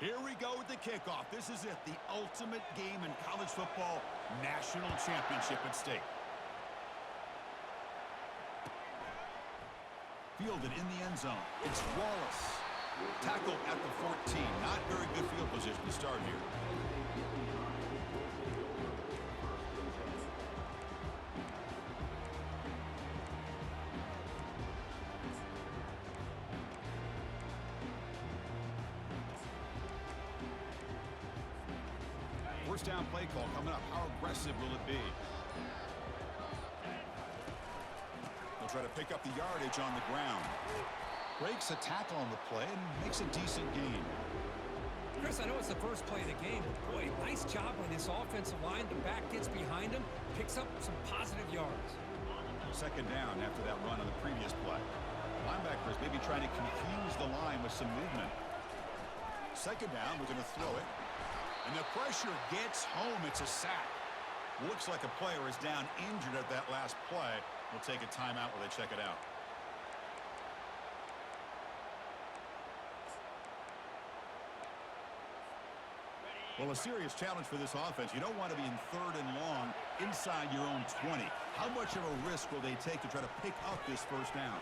Here we go with the kickoff. This is it, the ultimate game in college football, national championship at stake. Fielded in the end zone. It's Wallace. Tackle at the 14. Not very good field position to start here. First down play call coming up. How aggressive will it be? They'll try to pick up the yardage on the ground. Breaks a tackle on the play and makes a decent gain. Chris, I know it's the first play of the game, but boy, nice job on this offensive line. The back gets behind him, picks up some positive yards. Second down after that run on the previous play. Linebackers maybe trying to confuse the line with some movement. Second down, we're going to throw it. And the pressure gets home. It's a sack. Looks like a player is down injured at that last play. We'll take a timeout while they check it out. Well, a serious challenge for this offense. You don't want to be in third and long inside your own 20. How much of a risk will they take to try to pick up this first down?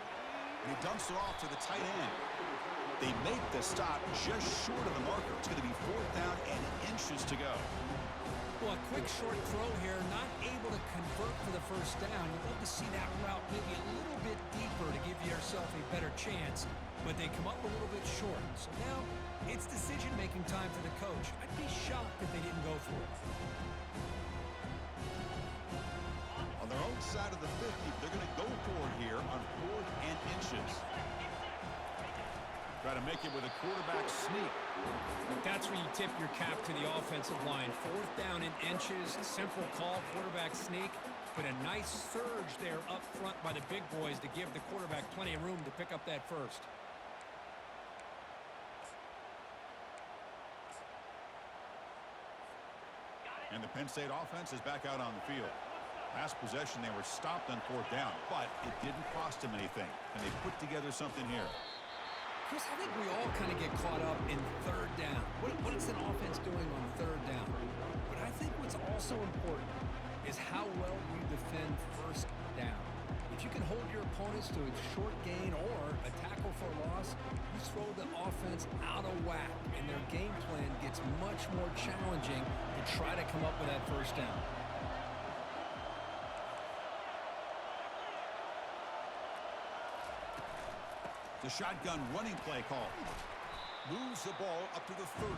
And he dumps it off to the tight end. They make the stop just short of the marker. It's going to be fourth down and inches to go. Well, a quick short throw here, not able to convert for the first down. You'd love to see that route maybe a little bit deeper to give yourself a better chance, but they come up a little bit short. So now it's decision-making time for the coach. I'd be shocked if they didn't go for it. On their own side of the 50, they're going to go for it here on fourth and inches. Try to make it with a quarterback sneak. That's where you tip your cap to the offensive line. Fourth down in inches, simple call, quarterback sneak, but a nice surge there up front by the big boys to give the quarterback plenty of room to pick up that first. And the Penn State offense is back out on the field. Last possession, they were stopped on fourth down, but it didn't cost them anything. And they put together something here. Chris, I think we all kind of get caught up in third down. What is an offense doing on third down? But I think what's also important is how well you defend first down. If you can hold your opponents to a short gain or a tackle for a loss, you throw the offense out of whack, and their game plan gets much more challenging to try to come up with that first down. The shotgun running play call. Moves the ball up to the 30.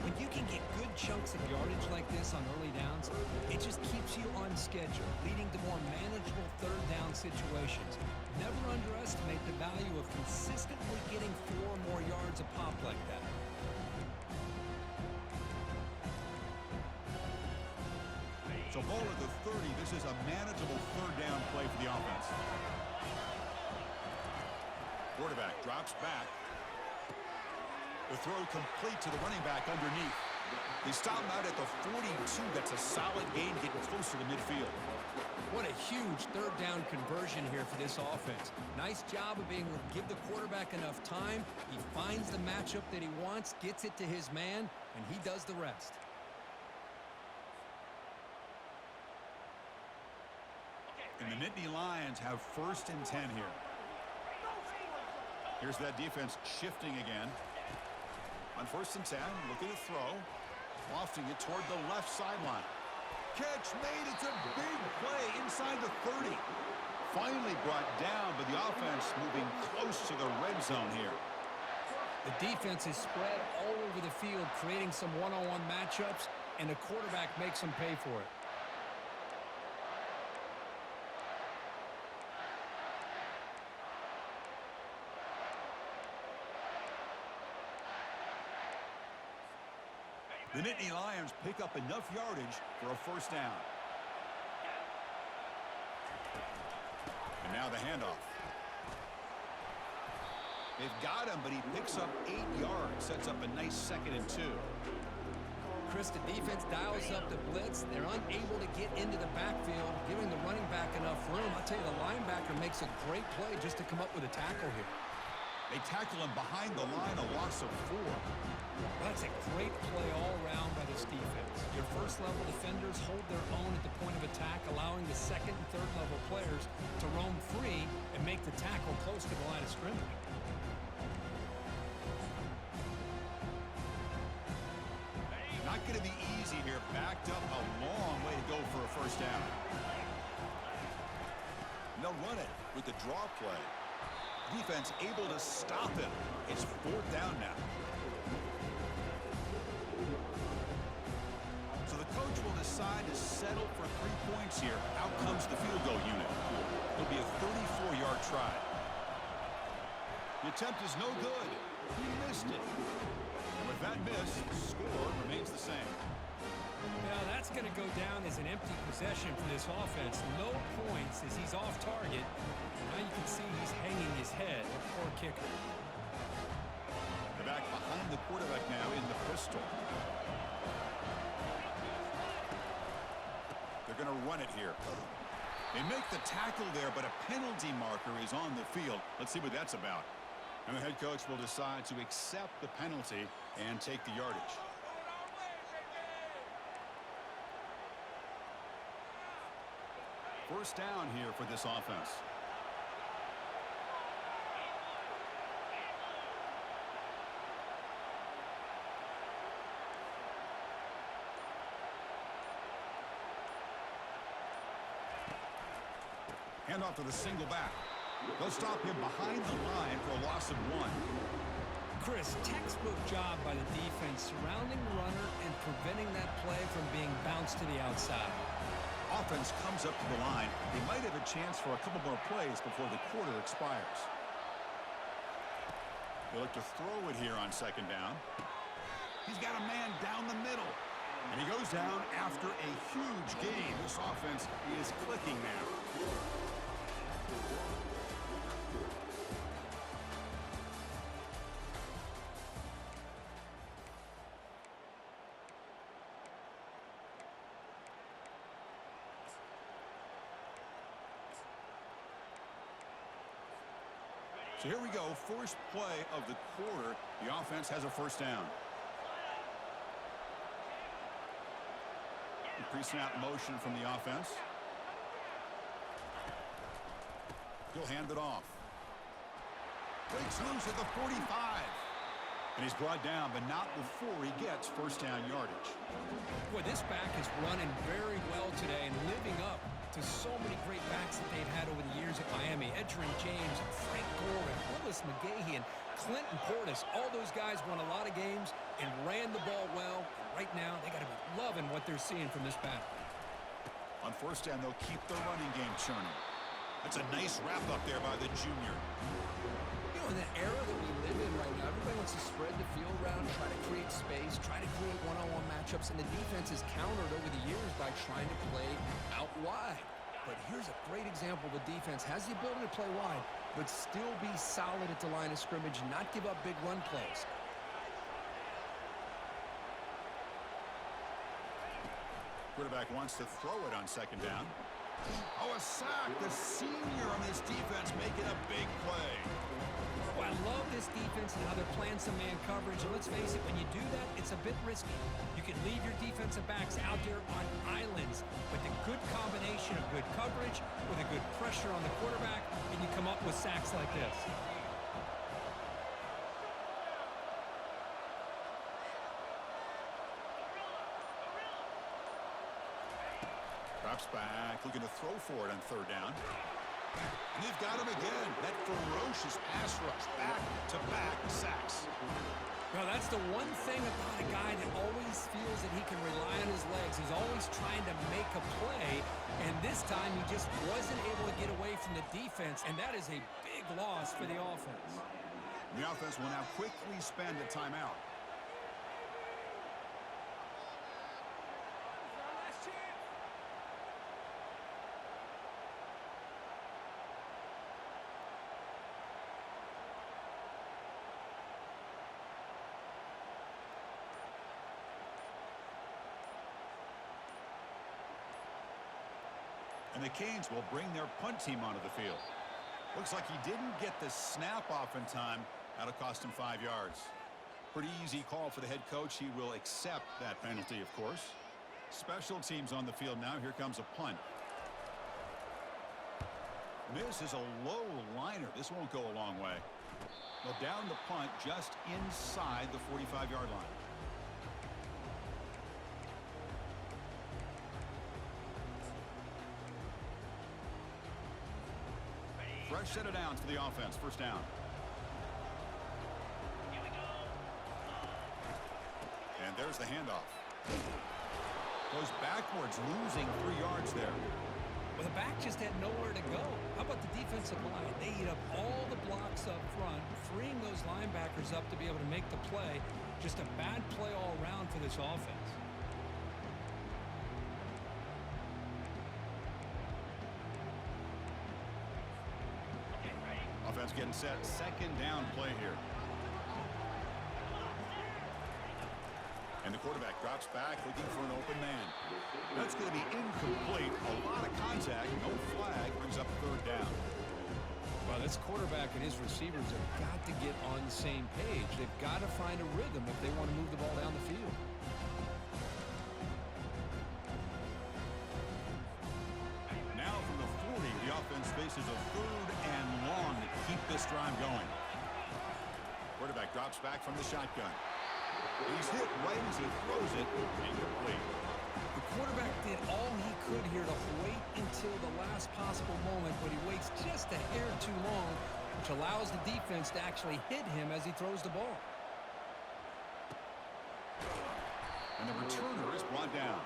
When you can get good chunks of yardage like this on early downs, it just keeps you on schedule, leading to more manageable third down situations. Never underestimate the value of consistently getting 4 or more yards a pop like that. So ball at the 30. This is a manageable third down play for the offense. Quarterback drops back. The throw complete to the running back underneath. They stop him out at the 42. That's a solid gain, getting closer to midfield. What a huge third down conversion here for this offense. Nice job of being able to give the quarterback enough time. He finds the matchup that he wants, gets it to his man, and he does the rest. And the Nittany Lions have first and 10 here. Here's that defense shifting again. On first and 10, look at the throw. Lofting it toward the left sideline. Catch made. It's a big play inside the 30. Finally brought down, but the offense moving close to the red zone here. The defense is spread all over the field, creating some one-on-one matchups, and the quarterback makes them pay for it. The Nittany Lions pick up enough yardage for a first down. And now the handoff. They've got him, but he picks up 8 yards. Sets up a nice 2nd and 2. Chris, the defense dials up the blitz. They're unable to get into the backfield, giving the running back enough room. I'll tell you, the linebacker makes a great play just to come up with a tackle here. They tackle him behind the line, a loss of 4. That's a great play all around by this defense. Your first-level defenders hold their own at the point of attack, allowing the second and third-level players to roam free and make the tackle close to the line of scrimmage. Not going to be easy here. Backed up a long way to go for a first down. And they'll run it with the draw play. Defense able to stop him. It's 4th down now. So the coach will decide to settle for 3 points here. Out comes the field goal unit. It'll be a 34-yard try. The attempt is no good. He missed it. And with that miss, the score remains the same. Now that's going to go down as an empty possession for this offense. No points as he's off target. Now you can see he's hanging his head. Poor kicker. The back behind the quarterback now in the pistol. They're going to run it here. They make the tackle there, but a penalty marker is on the field. Let's see what that's about. And the head coach will decide to accept the penalty and take the yardage. First down here for this offense. Hand off to the single back. They'll stop him behind the line for a loss of 1. Chris, textbook job by the defense surrounding the runner and preventing that play from being bounced to the outside. Offense comes up to the line. They might have a chance for a couple more plays before the quarter expires. They look to throw it here on 2nd down. He's got a man down the middle. And he goes down after a huge gain. This offense is clicking now. So here we go, first play of the quarter. The offense has a first down. Pre-snap motion from the offense. He'll hand it off. Breaks loose at the 45. And he's brought down, but not before he gets first down yardage. Boy, this back is running very well today and living up to so many great backs that they've had over the years at Miami. Edgerrin James, Frank Gore, and Willis McGahee, and Clinton Portis. All those guys won a lot of games and ran the ball well. And right now, they got to be loving what they're seeing from this back. On first down, they'll keep the running game churning. That's a nice wrap up there by the junior. You know, in the era that we live in right now, everybody wants to spread the field around, try to create space, try to create one-on-one matchups, and the defense has countered over the years by trying to play out wide. But here's a great example. The defense has the ability to play wide, but still be solid at the line of scrimmage and not give up big run plays. Quarterback wants to throw it on 2nd down. Oh, a sack. The senior on this defense making a big play. Oh, I love this defense and how they're playing some man coverage. And let's face it, when you do that, it's a bit risky. You can leave your defensive backs out there on islands, but the good combination of good coverage with a good pressure on the quarterback, and you come up with sacks like this. Drops back, looking to throw for it on 3rd down. And they've got him again. That ferocious pass rush, back-to-back sacks. Well, that's the one thing about a guy that always feels that he can rely on his legs. He's always trying to make a play, and this time he just wasn't able to get away from the defense, and that is a big loss for the offense. The offense will now quickly spend a timeout. And the Canes will bring their punt team onto the field. Looks like he didn't get the snap off in time, That'll cost him 5 yards. Pretty easy call for the head coach. He will accept that penalty, of course. Special teams on the field now. Here comes a punt. This is a low liner. This won't go a long way. Well, down the punt just inside the 45-yard line. Fresh set of downs for the offense. First down. And there's the handoff. Goes backwards, losing 3 yards there. Well, the back just had nowhere to go. How about the defensive line? They eat up all the blocks up front, freeing those linebackers up to be able to make the play. Just a bad play all around for this offense. Offense getting set. Second down play here. And the quarterback drops back looking for an open man. That's going to be incomplete. A lot of contact. No flag. Brings up third down. Well, this quarterback and his receivers have got to get on the same page. They've got to find a rhythm if they want to move the ball down the field. Now from the 40, the offense faces a third and long to keep this drive going. Quarterback drops back from the shotgun. He's hit right as he throws it. Incomplete. The quarterback did all he could here to wait until the last possible moment, but he waits just a hair too long, which allows the defense to actually hit him as he throws the ball. And the returner is brought down.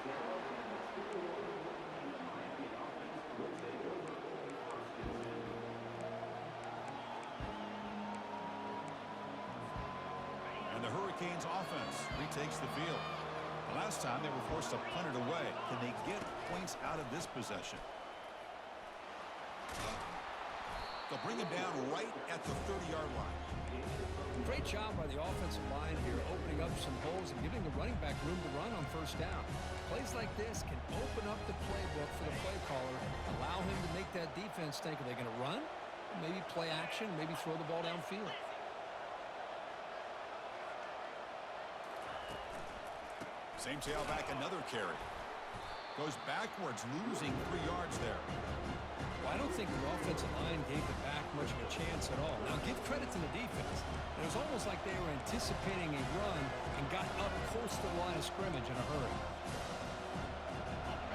The Hurricanes offense retakes the field. The last time they were forced to punt it away. Can they get points out of this possession? They'll bring him down right at the 30-yard line. Great job by the offensive line here, opening up some holes and giving the running back room to run on first down. Plays like this can open up the playbook for the play caller, allow him to make that defense think, are they going to run? Maybe play action, maybe throw the ball downfield. Same tailback, another carry. Goes backwards, losing 3 yards there. Well, I don't think the offensive line gave the back much of a chance at all. Now, give credit to the defense. It was almost like they were anticipating a run and got up close to the line of scrimmage in a hurry.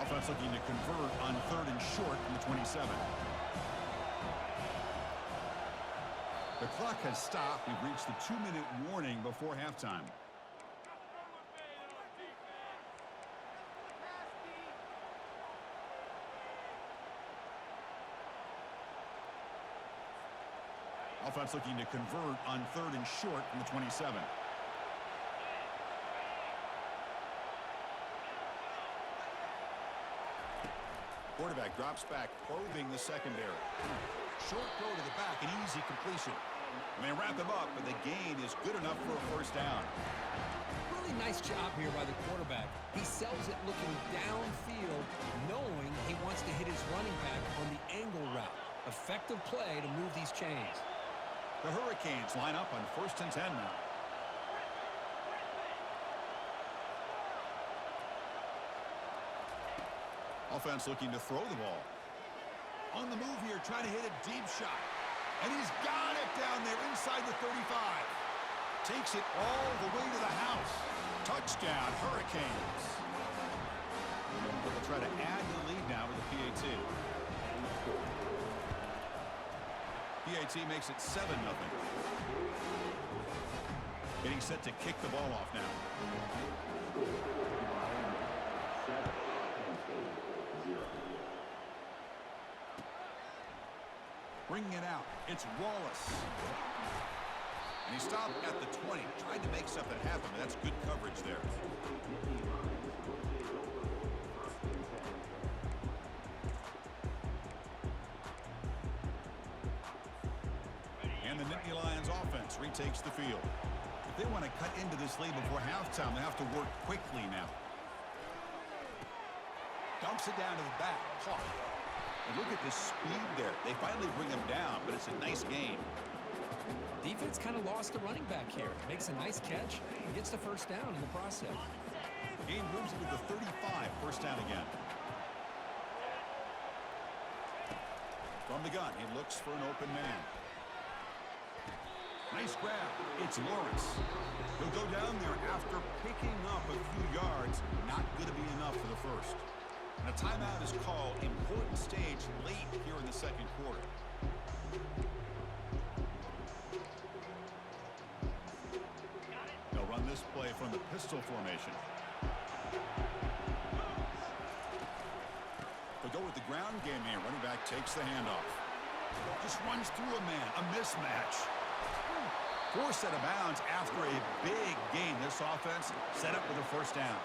Offense looking to convert on third and short from the 27. The clock has stopped. We've reached the 2-minute warning before halftime. Offense looking to convert on third and short from the 27. Quarterback drops back, probing the secondary. Short throw to the back, an easy completion. And they wrap him up, but the gain is good enough for a first down. Really nice job here by the quarterback. He sells it looking downfield, knowing he wants to hit his running back on the angle route. Effective play to move these chains. The Hurricanes line up on 1st and 10 now. Offense looking to throw the ball. On the move here, trying to hit a deep shot. And he's got it down there inside the 35. Takes it all the way to the house. Touchdown, Hurricanes. They'll try to add to the lead now with a PAT. PAT makes it 7-0. Getting set to kick the ball off now. Bringing it out. It's Wallace. And he stopped at the 20. Tried to make something happen, but that's good coverage there. And the Nittany Lions offense retakes the field. If they want to cut into this lead before halftime, they have to work quickly now. Dumps it down to the back. Caught. And look at the speed there. They finally bring him down, but it's a nice game. Defense kind of lost the running back here. Makes a nice catch and gets the first down in the process. Game moves into the 35, first down again. From the gun, he looks for an open man. Nice grab. It's Lawrence. He'll go down there after picking up a few yards. Not going to be enough for the first. And a timeout is called. Important stage late here in the second quarter. They'll run this play from the pistol formation. They'll go with the ground game here. Running back takes the handoff. Just runs through a man. A mismatch. Forced out of bounds after a big gain. This offense set up with a first down.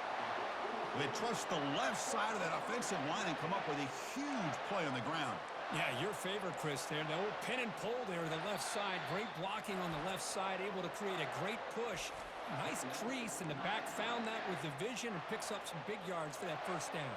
They trust the left side of that offensive line and come up with a huge play on the ground. Yeah, your favorite, Chris, there. The old pin and pull there, the left side. Great blocking on the left side, able to create a great push. Nice crease, and the back found that with the vision and picks up some big yards for that first down.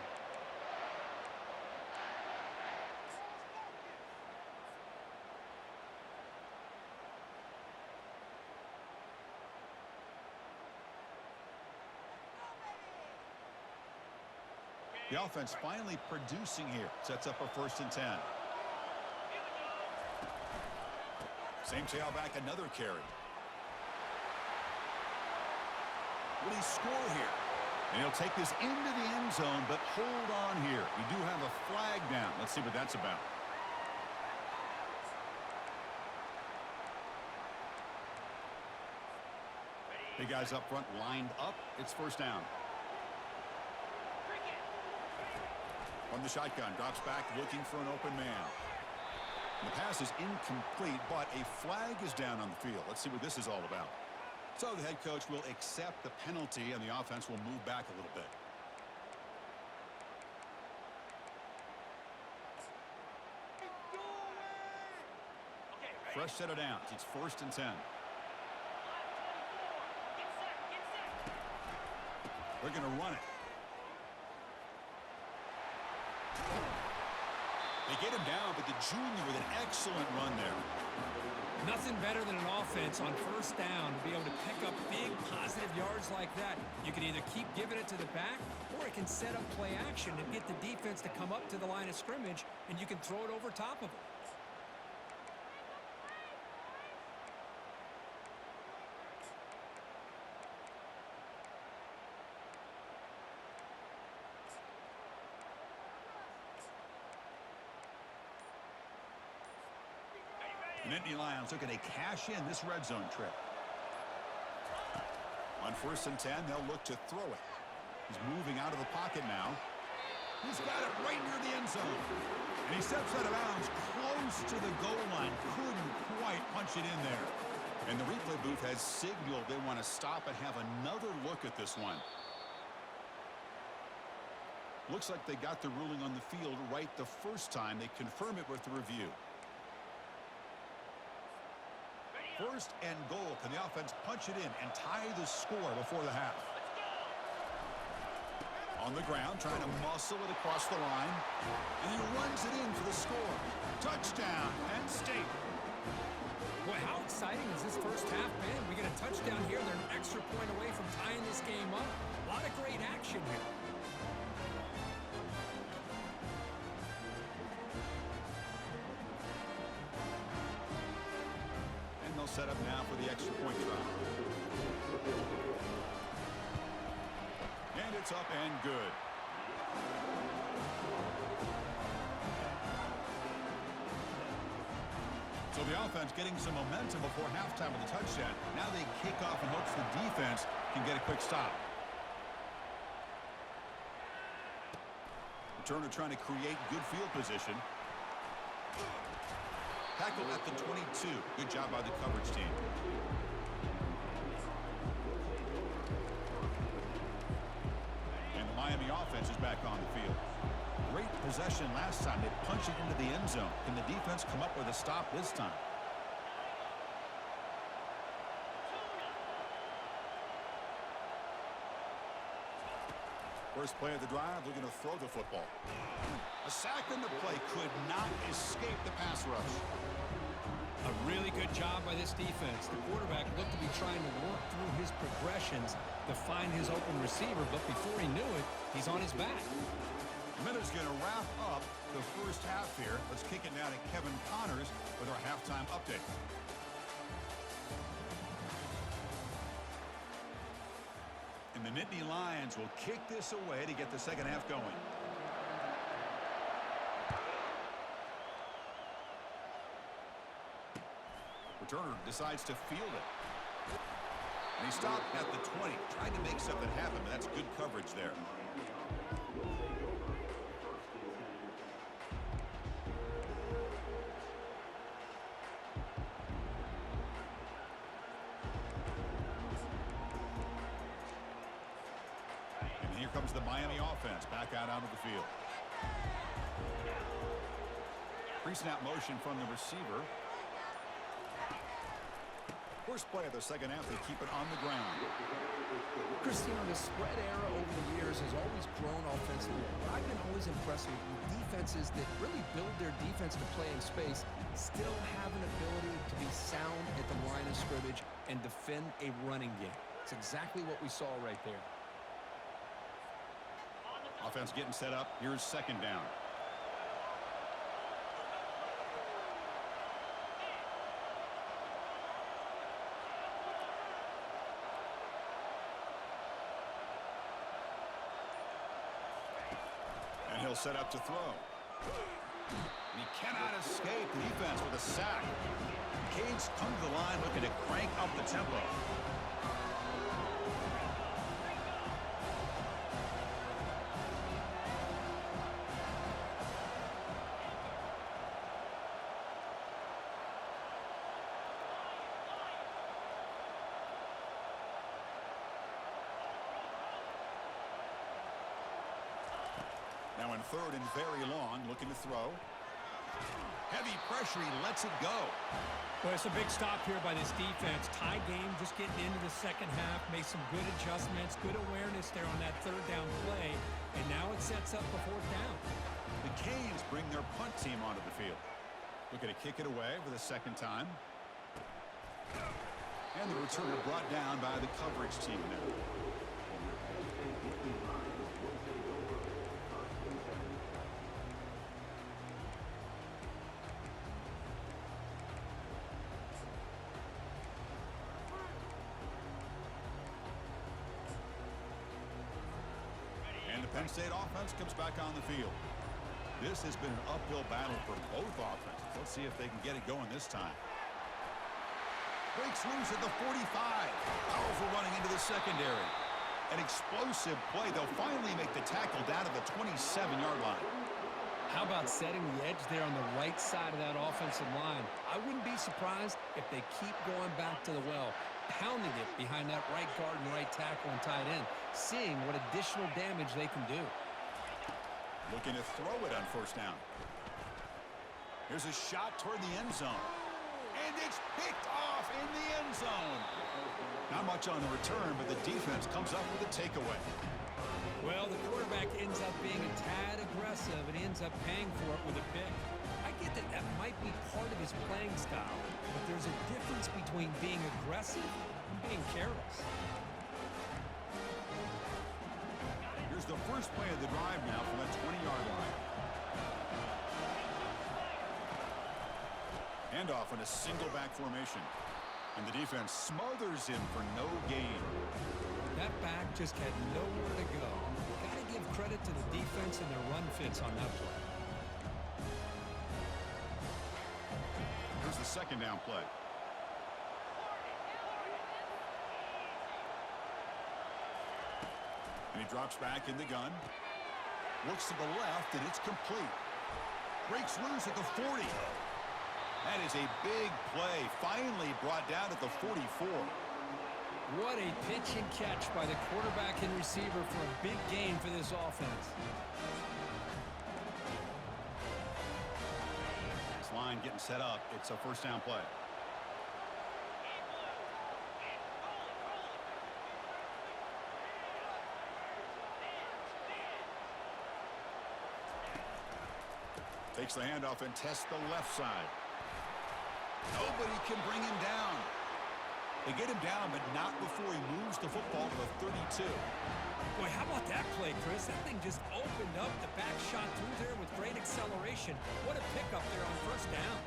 The offense finally producing here. Sets up a 1st and 10. Same tailback, another carry. Will he score here? And he'll take this into the end zone, but hold on here. We do have a flag down. Let's see what that's about. Big guys up front lined up. It's first down. From the shotgun, drops back looking for an open man. The pass is incomplete, but a flag is down on the field. Let's see what this is all about. So the head coach will accept the penalty, and the offense will move back a little bit. Fresh set of downs. It's 1st and 10. They're going to run it. They get him down, but the junior with an excellent run there. Nothing better than an offense on first down to be able to pick up big positive yards like that. You can either keep giving it to the back, or it can set up play action and get the defense to come up to the line of scrimmage, and you can throw it over top of them. The Nittany Lions looking to cash in this red zone trip. On 1st and 10, they'll look to throw it. He's moving out of the pocket now. He's got it right near the end zone. And he steps out of bounds close to the goal line. Couldn't quite punch it in there. And the replay booth has signaled they want to stop and have another look at this one. Looks like they got the ruling on the field right the first time. They confirm it with the review. 1st and goal. Can the offense punch it in and tie the score before the half? On the ground, trying to muscle it across the line. And he runs it in for the score. Touchdown, Penn State. Boy, how exciting has this first half been? We get a touchdown here. They're an extra point away from tying this game up. A lot of great action here. Set up now for the extra point try. And it's up and good. So the offense getting some momentum before halftime with the touchdown. Now they kick off in hopes the defense can get a quick stop. Returner trying to create good field position. Tackle at the 22. Good job by the coverage team. And the Miami offense is back on the field. Great possession last time. They punched it into the end zone. Can the defense come up with a stop this time? First play of the drive, they're going to throw the football. A sack in the play could not escape the pass rush. A really good job by this defense. The quarterback looked to be trying to work through his progressions to find his open receiver, but before he knew it, he's on his back. Minutes going to wrap up the first half here. Let's kick it now to Kevin Connors with our halftime update. And the Nittany Lions will kick this away to get the second half going. Returner decides to field it. And he stopped at the 20. Tried to make something happen, but that's good coverage there. And here comes the Miami offense back out onto the field. Pre-snap motion from the receiver. First play of the second half, they keep it on the ground. Christian, the spread era over the years has always grown offensively. I've been always impressed with defenses that really build their defense to play in space, still have an ability to be sound at the line of scrimmage and defend a running game. It's exactly what we saw right there. Offense getting set up. Here's second down. And he'll set up to throw. And he cannot escape the defense with a sack. The Canes come to the line looking to crank up the tempo. Now in third and very long, looking to throw. Heavy pressure, he lets it go. Well, it's a big stop here by this defense. Tie game, just getting into the second half, made some good adjustments, good awareness there on that third down play, and now it sets up the fourth down. The Canes bring their punt team onto the field. Looking to kick it away for the second time. And the returner brought down by the coverage team now. And the Penn State offense comes back on the field. This has been an uphill battle for both offenses. Let's see if they can get it going this time. Breaks loose at the 45. Powerful running into the secondary. An explosive play. They'll finally make the tackle down to the 27-yard line. How about setting the edge there on the right side of that offensive line? I wouldn't be surprised if they keep going back to the well, pounding it behind that right guard and right tackle and tight end, seeing what additional damage they can do. Looking to throw it on first down. Here's a shot toward the end zone. And it's picked off in the end zone. Not much on the return, but the defense comes up with a takeaway. Well, the quarterback ends up being a tad aggressive and he ends up paying for it with a pick. I get that that might be part of his playing style, but there's a difference between being aggressive and being careless. Here's the first play of the drive now from the 20-yard line. Handoff in a single back formation. And the defense smothers him for no gain. That back just had nowhere to go. Got to give credit to the defense and their run fits on that play. Here's the second down play. And he drops back in the gun. Looks to the left, and it's complete. Breaks loose at the 40. That is a big play. Finally brought down at the 44. What a pitch and catch by the quarterback and receiver for a big gain for this offense. This line getting set up. It's a first down play. Takes the handoff and tests the left side. Nobody can bring him down. They get him down, but not before he moves the football to the 32. Boy, how about that play, Chris? That thing just opened up. The back shot through there with great acceleration. What a pickup there on first down.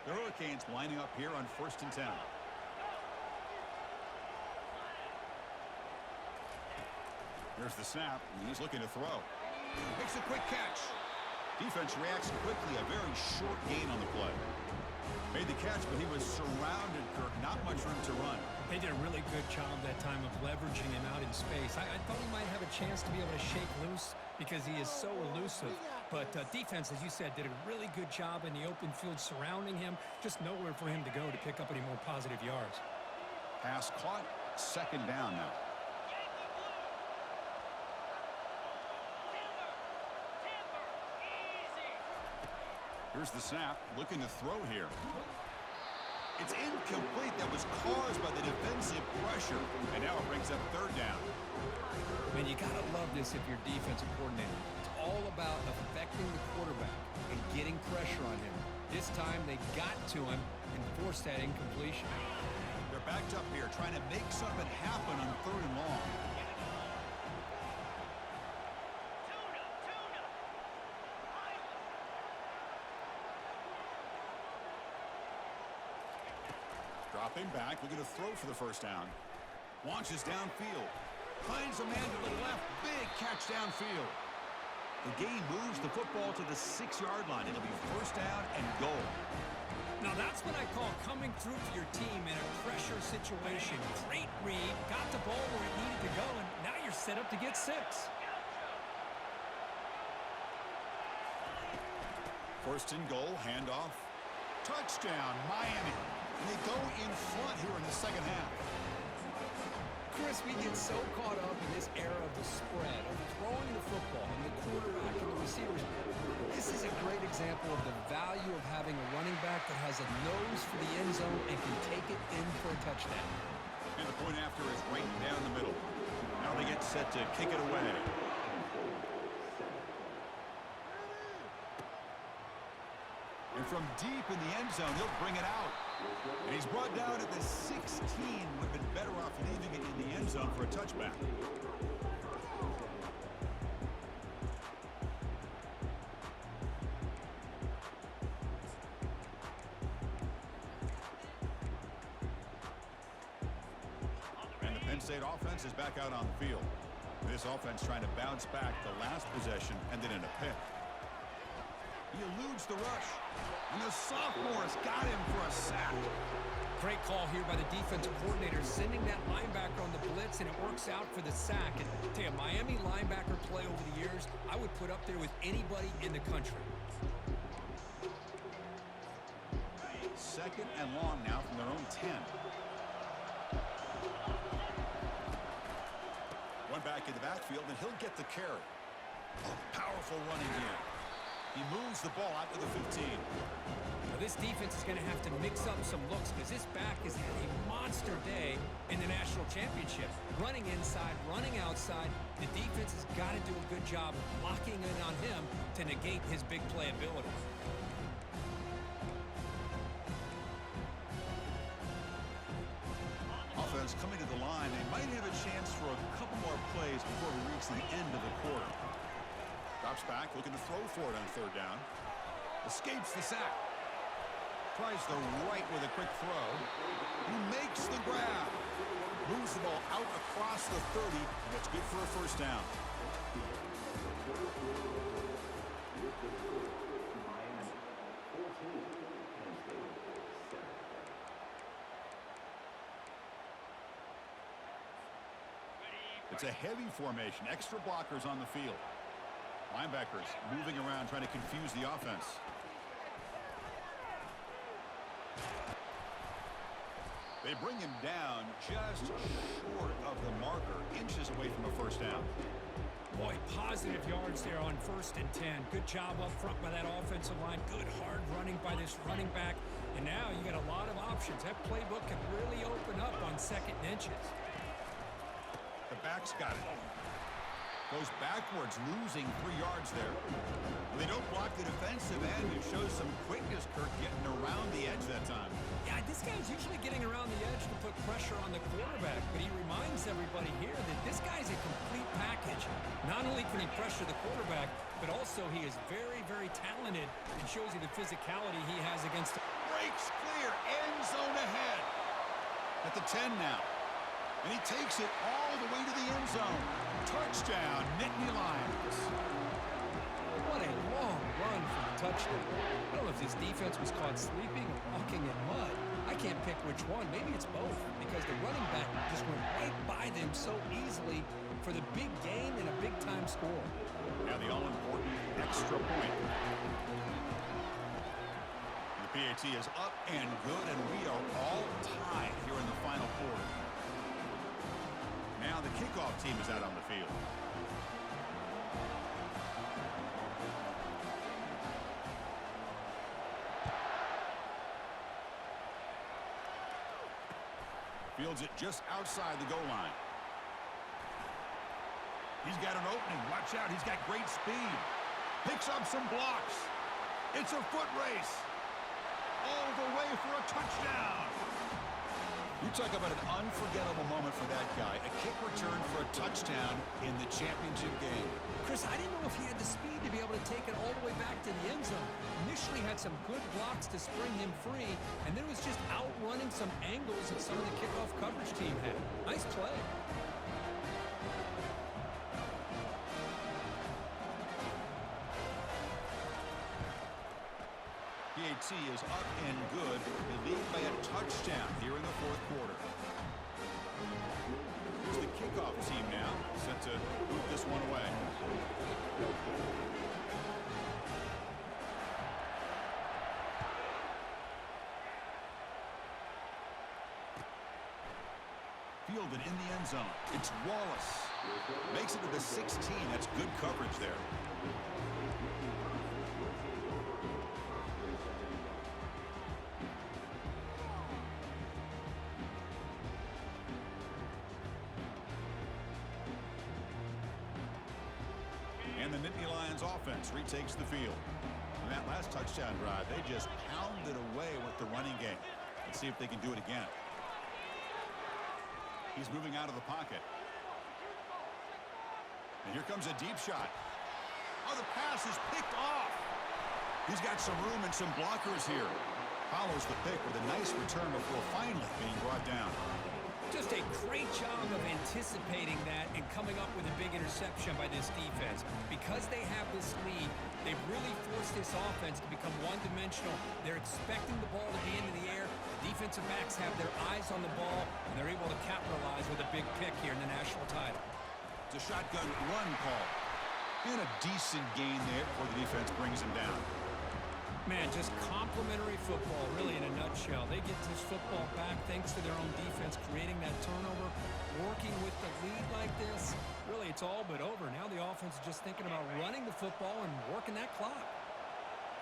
The Hurricanes lining up here on 1st and 10. Here's the snap, and he's looking to throw. Makes a quick catch. Defense reacts quickly. A very short gain on the play. Made the catch, but he was surrounded, Kirk. Not much room to run. They did a really good job that time of leveraging him out in space. I thought he might have a chance to be able to shake loose because he is so elusive. But defense, as you said, did a really good job in the open field surrounding him. Just nowhere for him to go to pick up any more positive yards. Pass caught. 2nd down now. Here's the snap, looking to throw here. It's incomplete. That was caused by the defensive pressure. And now it brings up 3rd down. Man, you got to love this if you're defensive coordinator. It's all about affecting the quarterback and getting pressure on him. This time they got to him and forced that incompletion. They're backed up here trying to make something happen on 3rd and long. Dropping back, looking to throw for the 1st down. Launches downfield. Finds a man to the left. Big catch downfield. The game moves the football to the 6-yard line. It'll be 1st down and goal. Now that's what I call coming through for your team in a pressure situation. Great read, got the ball where it needed to go, and now you're set up to get 6. 1st and goal, handoff. Touchdown, Miami. And they go in front here in the 2nd half. Chris, we get so caught up in this era of the spread, of throwing the football, and the quarterback and the receivers. This is a great example of the value of having a running back that has a nose for the end zone and can take it in for a touchdown. And the point after is right down the middle. Now they get set to kick it away. And from deep in the end zone, he'll bring it out. And he's brought down at the 16. Would have been better off leaving it in the end zone for a touchback. And the Penn State offense is back out on the field. This offense trying to bounce back the last possession and then in a pick. He eludes the rush. And the sophomore's got him for a sack. Great call here by the defensive coordinator, sending that linebacker on the blitz, and it works out for the sack. And I tell you, Miami linebacker play over the years, I would put up there with anybody in the country. 2nd and long now from their own 10. One back in the backfield, and he'll get the carry. Oh, powerful running here. He moves the ball out to the 15. Now this defense is going to have to mix up some looks because this back has had a monster day in the national championship. Running inside, running outside. The defense has got to do a good job of locking in on him to negate his big play ability. Offense coming to the line. They might have a chance for a couple more plays before we reach the end of the quarter. Drops back, looking to throw for it on 3rd down. Escapes the sack. Tries the right with a quick throw. He makes the grab. Moves the ball out across the 30, and it's good for a 1st down. It's a heavy formation. Extra blockers on the field. Linebackers moving around, trying to confuse the offense. They bring him down just short of the marker, inches away from a 1st down. Boy, positive yards there on 1st and 10. Good job up front by that offensive line. Good hard running by this running back. And now you got a lot of options. That playbook can really open up on 2nd and inches. The back's got it. Goes backwards, losing 3 yards there. They don't block the defensive end. It shows some quickness, Kirk, getting around the edge that time. Yeah, this guy's usually getting around the edge to put pressure on the quarterback, but he reminds everybody here that this guy's a complete package. Not only can he pressure the quarterback, but also he is very, very talented and shows you the physicality he has against the... Breaks clear, end zone ahead. At the 10 now. And he takes it all the way to the end zone. Touchdown, Nittany Lions. What a long run for the touchdown. I don't know if this defense was caught sleeping or walking in mud. I can't pick which one. Maybe it's both, because the running back just went right by them so easily for the big gain and a big-time score. Now the all-important extra point. The PAT is up and good, and we are all tied here in the final quarter. Now the kickoff team is out on the field. Fields it just outside the goal line. He's got an opening. Watch out. He's got great speed. Picks up some blocks. It's a foot race. All the way for a touchdown. You talk about an unforgettable moment for that guy. A kick return for a touchdown in the championship game. Chris, I didn't know if he had the speed to be able to take it all the way back to the end zone. Initially had some good blocks to spring him free, and then was just outrunning some angles that some of the kickoff coverage team had. Nice play. PAT is up and good. They lead by a touchdown here in the fourth quarter. Here's the kickoff team now, set to move this one away. Fielded in the end zone. It's Wallace. Makes it to the 16. That's good coverage there. And the Nittany Lions offense retakes the field. In that last touchdown drive, they just pounded away with the running game. Let's see if they can do it again. He's moving out of the pocket. And here comes a deep shot. Oh, the pass is picked off. He's got some room and some blockers here. Follows the pick with a nice return before finally being brought down. Just a great job of anticipating that and coming up with a big interception by this defense. Because they have this lead, they've really forced this offense to become one-dimensional. They're expecting the ball to be into the air. Defensive backs have their eyes on the ball, and they're able to capitalize with a big pick here in the national title. It's a shotgun run call. And a decent gain there before the defense brings him down. Man, just complimentary football, really, in a nutshell. They get this football back thanks to their own defense, creating that turnover, working with the lead like this. Really, it's all but over. Now the offense is just thinking about running the football and working that clock.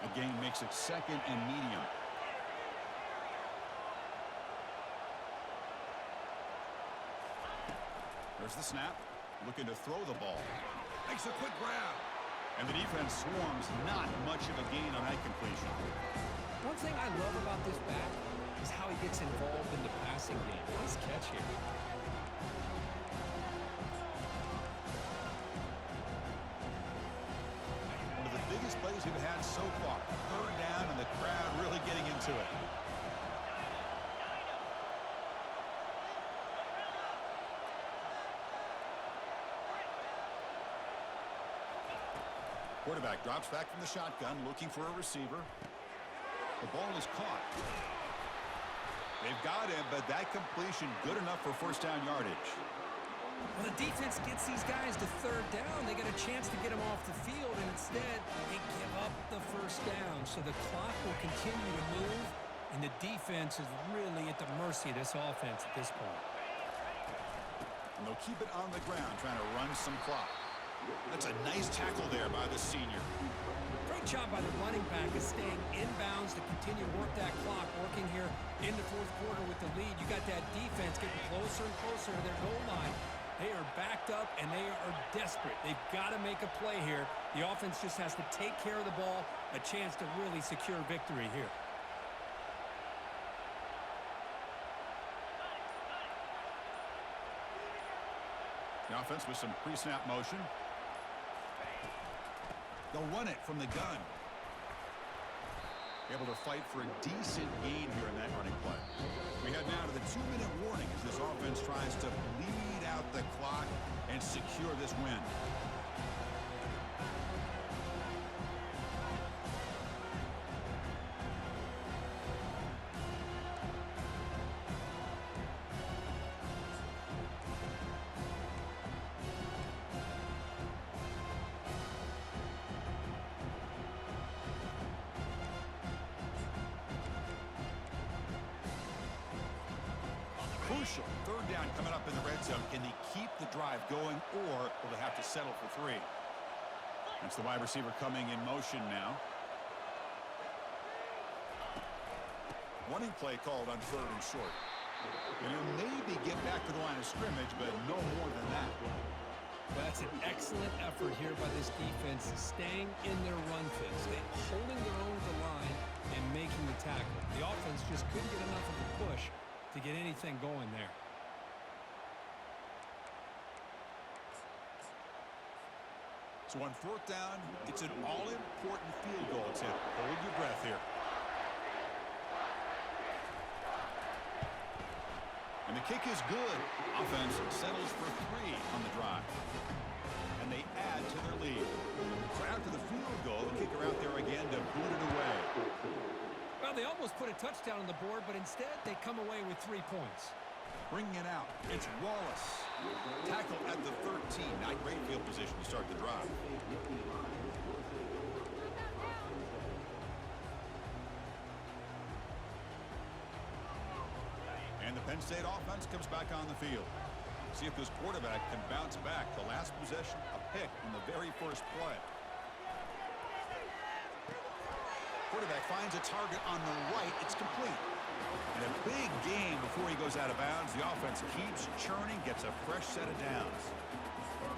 The game makes it second and medium. There's the snap. Looking to throw the ball. Makes a quick grab. And the defense swarms. Not much of a gain on that completion. One thing I love about this back is how he gets involved in the passing game. Nice catch here. One of the biggest plays we've had so far. Third down and the crowd really getting into it. Quarterback drops back from the shotgun, looking for a receiver. The ball is caught. They've got him, but that completion good enough for first down yardage. Well, the defense gets these guys to third down. They get a chance to get them off the field, and instead they give up the first down. So the clock will continue to move, and the defense is really at the mercy of this offense at this point. And they'll keep it on the ground, trying to run some clock. That's a nice tackle there by the senior. Great job by the running back of staying inbounds to continue to work that clock, working here in the fourth quarter with the lead. You got that defense getting closer and closer to their goal line. They are backed up, and they are desperate. They've got to make a play here. The offense just has to take care of the ball, a chance to really secure victory here. The offense with some pre-snap motion. They'll run it from the gun. Able to fight for a decent gain here in that running play. We head now to the 2-minute warning as this offense tries to bleed out the clock and secure this win. Crucial. Third down coming up in the red zone. Can they keep the drive going, or will they have to settle for 3? That's the wide receiver coming in motion now. Running play called on 3rd and short. And he'll maybe get back to the line of scrimmage, but no more than that. That's an excellent effort here by this defense, staying in their run fits, holding their own to the line and making the tackle. The offense just couldn't get enough of a push to get anything going there. So on 4th down, it's an all-important field goal attempt. Hold your breath here. And the kick is good. Offense settles for 3 on the drive. And they add to their lead. So after the field goal, the kicker out there again to boot it away. Well, they almost put a touchdown on the board, but instead they come away with 3 points. Bringing it out, it's Wallace. Tackle at the 13. Not great field position to start the drive. And the Penn State offense comes back on the field. See if this quarterback can bounce back. The last possession, a pick in the very first play. Quarterback finds a target on the right. It's complete. And a big game before he goes out of bounds. The offense keeps churning, gets a fresh set of downs.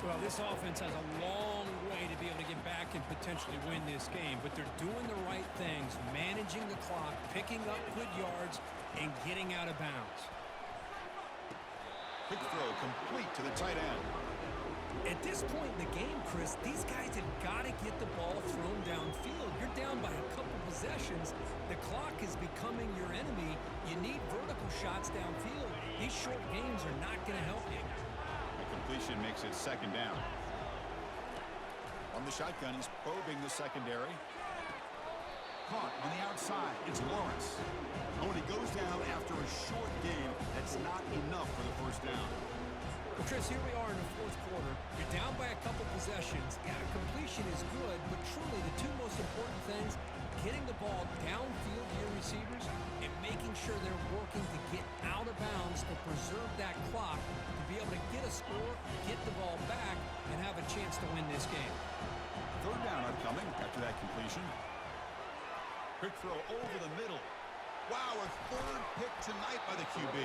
Well, this offense has a long way to be able to get back and potentially win this game, but they're doing the right things, managing the clock, picking up good yards, and getting out of bounds. Quick throw complete to the tight end. At this point in the game, Chris, these guys have got to get the ball thrown downfield. You're down by a couple possessions. The clock is becoming your enemy. You need vertical shots downfield. These short games are not going to help you. The completion makes it 2nd down. On the shotgun, he's probing the secondary. Caught on the outside. It's Lawrence. Oh, and he goes down after a short game. That's not enough for the 1st down. Well, Chris, here we are in the 4th quarter. You're down by a couple possessions. Yeah, completion is good, but truly the 2 most important things, getting the ball downfield to your receivers and making sure they're working to get out of bounds to preserve that clock to be able to get a score, get the ball back, and have a chance to win this game. 3rd down upcoming after that completion. Quick throw over the middle. Wow, a 3rd pick tonight by the QB.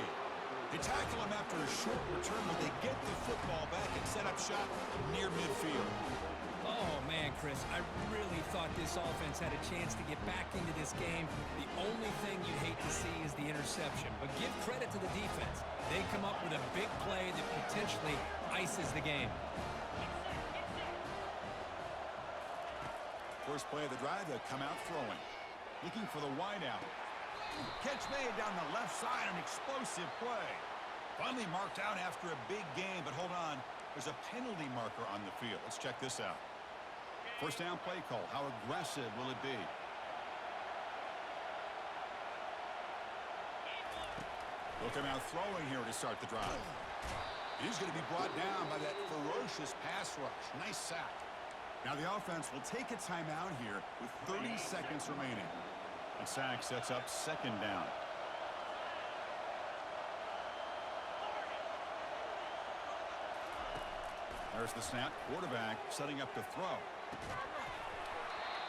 They tackle him after a short return, but they get the football back and set up shop near midfield. Oh, man, Chris, I really thought this offense had a chance to get back into this game. The only thing you'd hate to see is the interception, but give credit to the defense. They come up with a big play that potentially ices the game. First play of the drive, they'll come out throwing. Looking for the wideout. Catch made down the left side, an explosive play. Finally marked out after a big game, but hold on. There's a penalty marker on the field. Let's check this out. 1st down play call. How aggressive will it be? They'll come out throwing here to start the drive. He's going to be brought down by that ferocious pass rush. Nice sack. Now the offense will take a timeout here with 30 seconds remaining. And sack sets up 2nd down. There's the snap. Quarterback setting up to throw.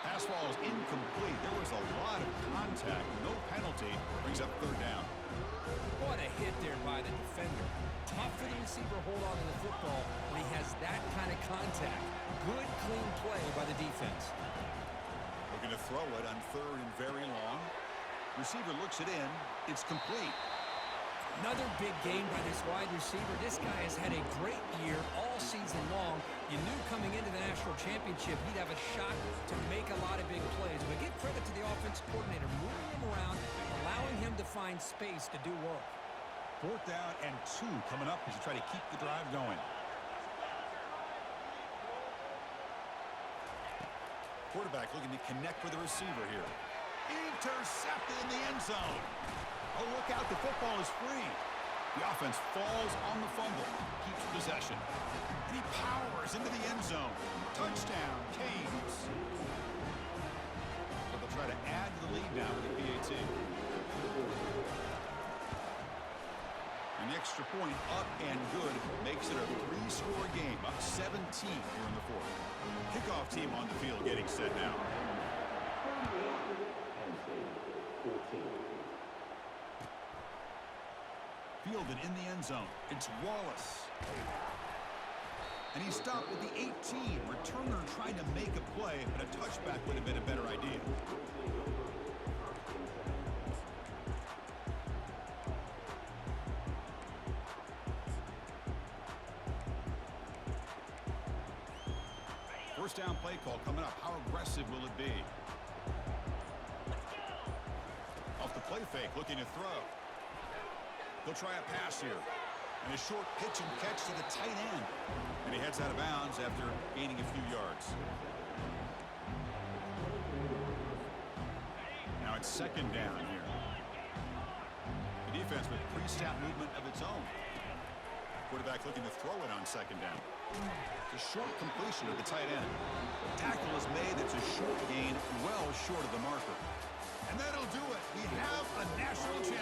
Pass ball is incomplete. There was a lot of contact. No penalty. Brings up third down. What a hit there by the defender. Tough for the receiver to hold on to the football when he has that kind of contact. Good, clean play by the defense. Looking to throw it on third and very long. Receiver looks it in. It's complete. Another big game by this wide receiver. This guy has had a great year all season long. You knew coming into the national championship he'd have a shot to make a lot of big plays. But give credit to the offensive coordinator, moving him around, allowing him to find space to do work. 4th down and 2 coming up as you try to keep the drive going. Quarterback looking to connect with the receiver here. Intercepted in the end zone. Oh, look out. The football is free. The offense falls on the fumble. Keeps possession. And he powers into the end zone. Touchdown, Canes. So they'll try to add to the lead now with the PAT. And the extra point up and good makes it a 3-score game. Up 17 here in the 4th. Kickoff team on the field getting set now. Fielded in the end zone. It's Wallace. And he stopped with the 18. Returner trying to make a play, but a touchback would have been a better idea. First down play call coming up. How aggressive will it be? Off the play fake, looking to throw. He'll try a pass here. And a short pitch and catch to the tight end. And he heads out of bounds after gaining a few yards. Now it's 2nd down here. The defense with pre-snap movement of its own. Quarterback looking to throw it on 2nd down. It's a short completion of the tight end. Tackle is made. That's a short gain, well short of the marker. And that'll do it. We have a national championship.